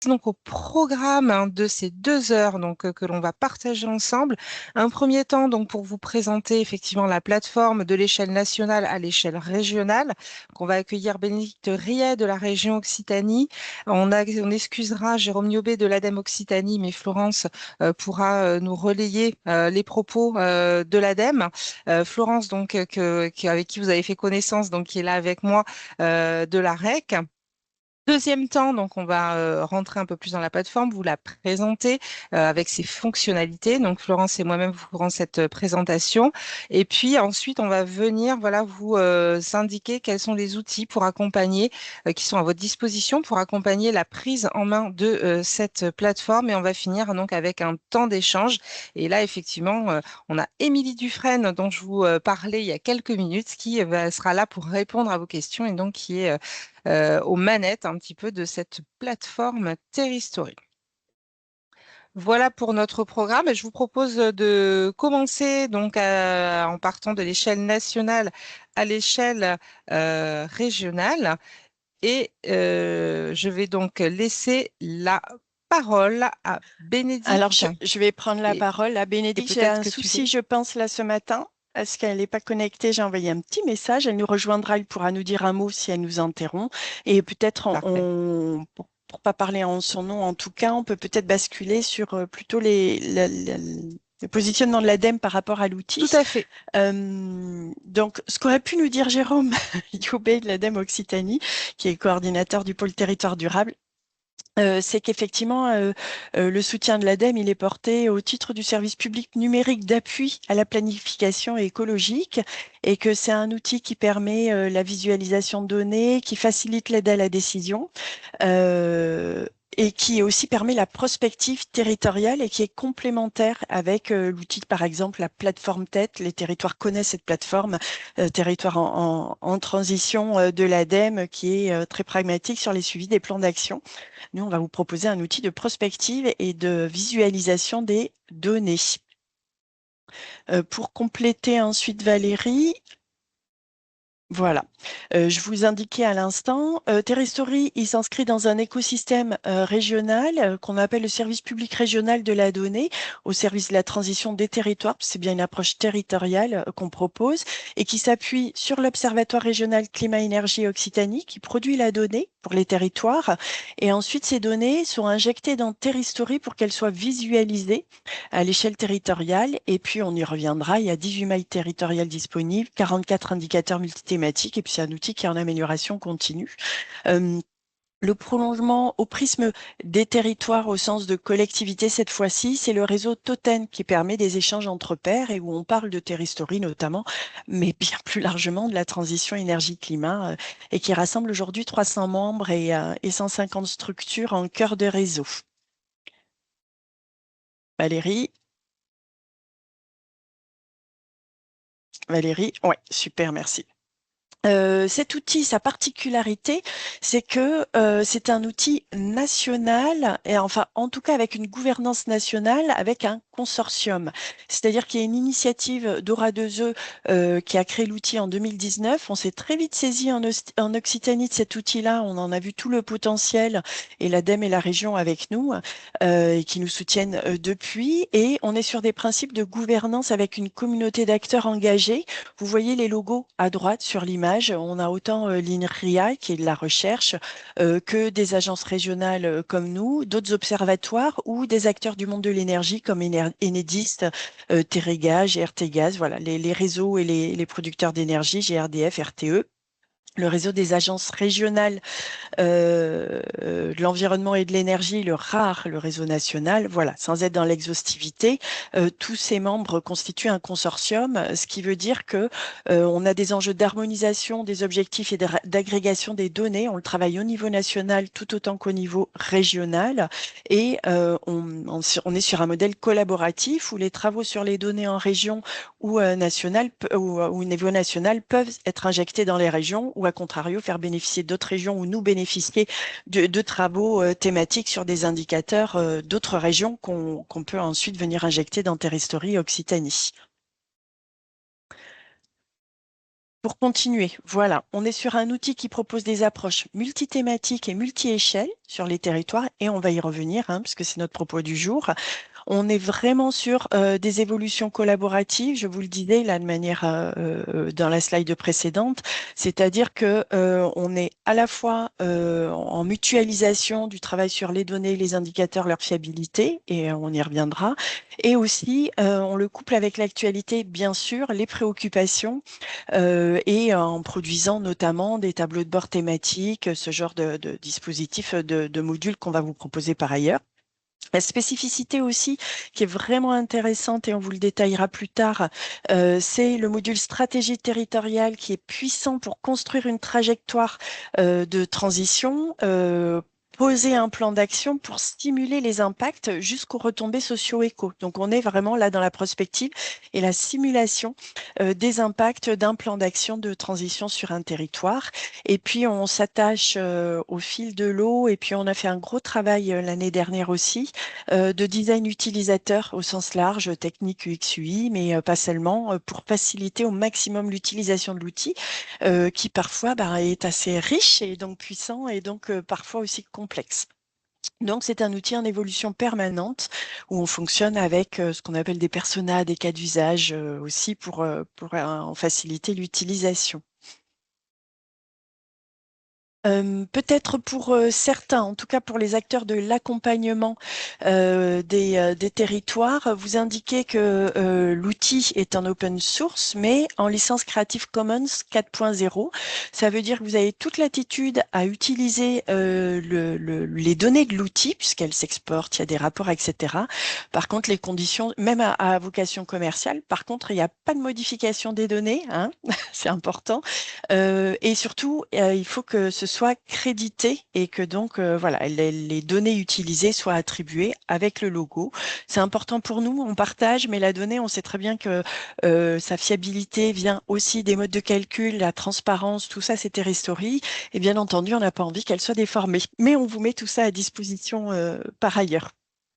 donc au programme de ces 2 heures que l'on va partager ensemble. Un premier temps donc pour vous présenter effectivement la plateforme de l'échelle nationale à l'échelle régionale, qu'on va accueillir Bénédicte Riet de la région Occitanie. On excusera Jérôme Niobé de l'ADEME Occitanie, mais Florence pourra nous relayer les propos de l'ADEME. Florence donc avec qui vous avez fait connaissance, donc qui est là avec moi de la REC. Deuxième temps, donc on va rentrer un peu plus dans la plateforme, vous la présenter avec ses fonctionnalités. Donc Florence et moi-même vous ferons cette présentation. Et puis ensuite, on va venir voilà vous indiquer quels sont les outils pour accompagner, qui sont à votre disposition pour accompagner la prise en main de cette plateforme. Et on va finir donc avec un temps d'échange. Et là, effectivement, on a Émilie Dufresne dont je vous parlais il y a quelques minutes, qui sera là pour répondre à vos questions et donc qui est aux manettes un petit peu de cette plateforme Terristory. Voilà pour notre programme et je vous propose de commencer donc en partant de l'échelle nationale à l'échelle régionale et je vais donc laisser la parole à Alors, Bénédicte je vais prendre la et, parole à et Bénédicte. J'ai peut-être un que tu souci, veux. je pense, là ce matin. Est-ce qu'elle n'est pas connectée? J'ai envoyé un petit message. Elle nous rejoindra. Elle pourra nous dire un mot si elle nous interrompt. Et peut-être, Parfait. pour pas parler en son nom, en tout cas, on peut peut-être basculer sur plutôt le positionnement de l'ADEME par rapport à Tout l'outil. à fait. Donc, ce qu'aurait pu nous dire Jérôme Youbé de l'ADEME Occitanie, qui est coordinateur du pôle territoire durable, c'est qu'effectivement, le soutien de l'ADEME, il est porté au titre du service public numérique d'appui à la planification écologique et que c'est un outil qui permet la visualisation de données, qui facilite l'aide à la décision. Euh, et qui aussi permet la prospective territoriale et qui est complémentaire avec l'outil, par exemple, la plateforme TET. Les territoires connaissent cette plateforme, territoire en transition de l'ADEME, qui est très pragmatique sur les suivis des plans d'action. Nous, on va vous proposer un outil de prospective et de visualisation des données. Pour compléter ensuite, Valérie, voilà. Je vous indiquais à l'instant, Terristory, il s'inscrit dans un écosystème régional qu'on appelle le service public régional de la donnée au service de la transition des territoires. C'est bien une approche territoriale qu'on propose et qui s'appuie sur l'Observatoire régional climat-énergie Occitanie qui produit la donnée pour les territoires. Et ensuite, ces données sont injectées dans Terristory pour qu'elles soient visualisées à l'échelle territoriale. Et puis, on y reviendra. Il y a 18 mailles territoriales disponibles, 44 indicateurs multithématiques, et puis c'est un outil qui est en amélioration continue. Euh, le prolongement au prisme des territoires au sens de collectivité cette fois-ci, c'est le réseau Totem qui permet des échanges entre pairs et où on parle de territory notamment, mais bien plus largement de la transition énergie-climat et qui rassemble aujourd'hui 300 membres et 150 structures en cœur de réseau. Valérie? Valérie? Ouais, super, merci. Cet outil, sa particularité, c'est que c'est un outil national, et enfin, en tout cas avec une gouvernance nationale, avec un consortium. C'est-à-dire qu'il y a une initiative d'Aura 2E qui a créé l'outil en 2019. On s'est très vite saisi en Occitanie de cet outil-là. On en a vu tout le potentiel, et l'ADEME et la région avec nous, et qui nous soutiennent depuis. Et on est sur des principes de gouvernance avec une communauté d'acteurs engagés. Vous voyez les logos à droite sur l'image. On a autant l'INRIA, qui est de la recherche, que des agences régionales comme nous, d'autres observatoires ou des acteurs du monde de l'énergie comme Enedis, Teréga, GRT Gaz, voilà, les réseaux et les producteurs d'énergie, GRDF, RTE. Le réseau des agences régionales de l'environnement et de l'énergie, le RAR, le réseau national, voilà, sans être dans l'exhaustivité, tous ces membres constituent un consortium, ce qui veut dire que on a des enjeux d'harmonisation des objectifs et d'agrégation des données. On le travaille au niveau national tout autant qu'au niveau régional, et on est sur un modèle collaboratif où les travaux sur les données en région ou ou au niveau national peuvent être injectés dans les régions ou à contrario faire bénéficier d'autres régions ou nous bénéficier de travaux thématiques sur des indicateurs d'autres régions qu'on peut ensuite venir injecter dans Terristory Occitanie. Pour continuer, voilà, on est sur un outil qui propose des approches multithématiques et multi-échelles sur les territoires, et on va y revenir, hein, puisque c'est notre propos du jour. On est vraiment sur des évolutions collaboratives, je vous le disais là de manière dans la slide précédente, c'est-à-dire que on est à la fois en mutualisation du travail sur les données, les indicateurs, leur fiabilité, et on y reviendra, et aussi on le couple avec l'actualité, bien sûr, les préoccupations, et en produisant notamment des tableaux de bord thématiques, ce genre de dispositifs, de modules qu'on va vous proposer par ailleurs. La spécificité aussi qui est vraiment intéressante et on vous le détaillera plus tard, c'est le module stratégie territoriale qui est puissant pour construire une trajectoire de transition, poser un plan d'action pour stimuler les impacts jusqu'aux retombées socio-éco. Donc on est vraiment là dans la prospective et la simulation des impacts d'un plan d'action de transition sur un territoire. Et puis on s'attache au fil de l'eau et puis on a fait un gros travail l'année dernière aussi de design utilisateur au sens large, technique UX UI, mais pas seulement, pour faciliter au maximum l'utilisation de l'outil, qui parfois est assez riche et donc puissant et donc parfois aussi complexe. Donc, c'est un outil en évolution permanente où on fonctionne avec ce qu'on appelle des personas, des cas d'usage aussi pour en faciliter l'utilisation. Peut-être pour certains, en tout cas pour les acteurs de l'accompagnement des territoires, vous indiquez que l'outil est en open source, mais en licence Creative Commons 4.0. Ça veut dire que vous avez toute latitude à utiliser les données de l'outil, puisqu'elles s'exportent, il y a des rapports, etc. Par contre, les conditions, même à vocation commerciale, par contre, il n'y a pas de modification des données, hein, c'est important. Et surtout, il faut que ce soit crédité et que donc voilà, les données utilisées soient attribuées avec le logo. C'est important pour nous, on partage, mais la donnée, on sait très bien que sa fiabilité vient aussi des modes de calcul, la transparence, tout ça, c'est Terra Story. Et bien entendu, on n'a pas envie qu'elle soit déformée. Mais on vous met tout ça à disposition par ailleurs.